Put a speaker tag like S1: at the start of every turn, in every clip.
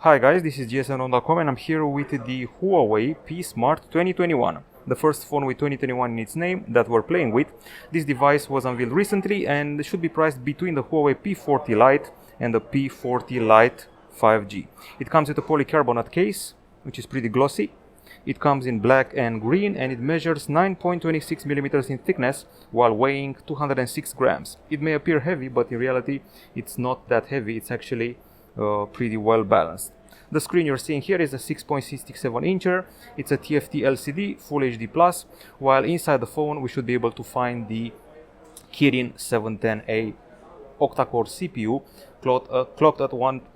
S1: Hi guys, this is gsn.com and I'm here with the Huawei P Smart 2021. The first phone with 2021 in its name that we're playing with. This device was unveiled recently and should be priced between the Huawei P40 Lite and the P40 Lite 5G. It comes with a polycarbonate case, which is pretty glossy. It comes in black and green and it measures 9.26 millimeters in thickness while weighing 206 grams. It may appear heavy, but in reality it's not that heavy. It's actually pretty well balanced. The screen you're seeing here is a 6.67 incher. It's a TFT LCD Full HD Plus, while inside the phone we should be able to find the Kirin 710A octa-core CPU clocked at 1.7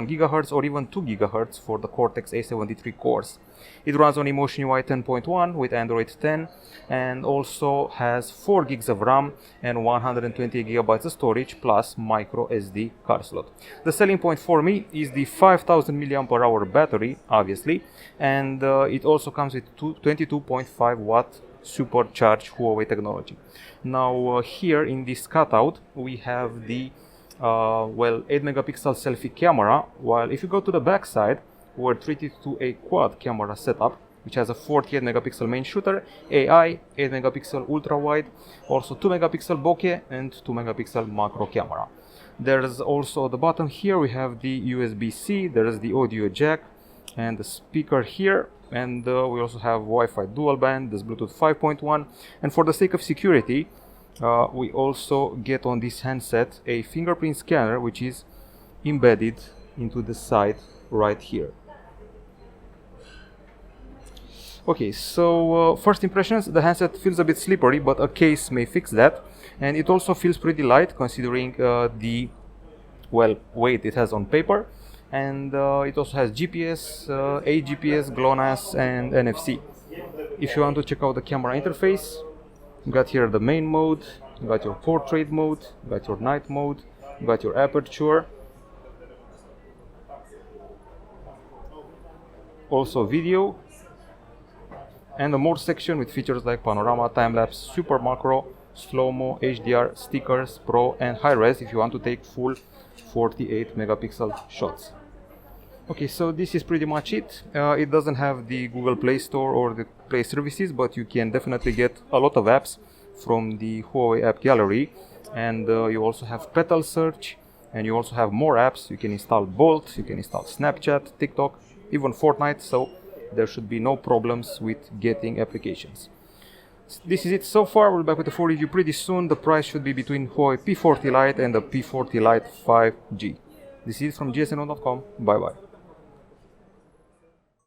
S1: GHz or even 2 GHz for the Cortex A73 cores. It runs on EMUI 10.1 with Android 10 and also has 4 gigs of RAM and 120 GB of storage plus microSD card slot. The selling point for me is the 5000 mAh battery, obviously, and it also comes with 22.5 watt supercharged Huawei technology. Now here in this cutout we have the 8 megapixel selfie camera, while if you go to the back side we're treated to a quad camera setup which has a 48 megapixel main shooter, AI, 8 megapixel ultrawide, also 2 megapixel bokeh and 2 megapixel macro camera. There's also at the bottom here we have the USB-C, there's the audio jack and the speaker here, and we also have Wi-Fi dual band, there's Bluetooth 5.1, and for the sake of security we also get on this handset a fingerprint scanner which is embedded into the side right here. Okay, so first impressions, the handset feels a bit slippery, but a case may fix that, and it also feels pretty light considering the weight it has on paper, and it also has GPS, AGPS, GLONASS and NFC. If you want to check out the camera interface, you got here the main mode, you got your portrait mode, you got your night mode, you got your aperture, also video, and a more section with features like panorama, time-lapse, super macro, slow-mo, HDR, stickers, pro and high-res if you want to take full 48 megapixel shots. Okay, so this is pretty much it. It doesn't have the Google Play Store or the Play services, but you can definitely get a lot of apps from the Huawei app gallery, and you also have Petal Search, and you also have more apps. You can install Bolt, you can install Snapchat, TikTok, even Fortnite, so there should be no problems with getting applications. This is it so far. We'll be back with a full review pretty soon. The price should be between Huawei P40 Lite and the P40 Lite 5G. This is from gsn.com. Bye bye.